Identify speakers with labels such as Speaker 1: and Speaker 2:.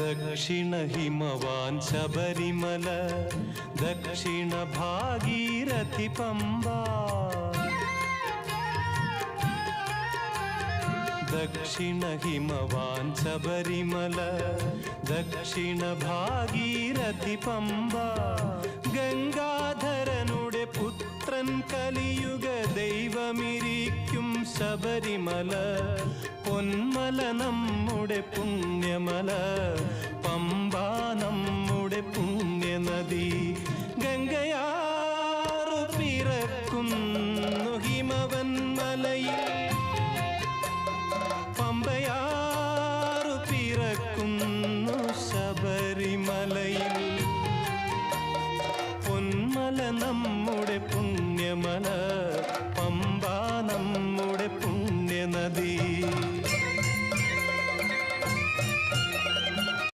Speaker 1: ദക്ഷിണ ഹിമവാൻ ശബരിമല, ദക്ഷിണ ഭാഗീരഥി പമ്പ. ദക്ഷിണ ഹിമവാൻ ശബരിമല, ദക്ഷിണ ഭാഗീരഥി പമ്പ. ഗംഗാധരനുടെ പുത്രൻ കലിയുഗ ദൈവമിരിക്കും ശബരിമല. പൊന്മല നമ്മുടെ പുണ്യമല,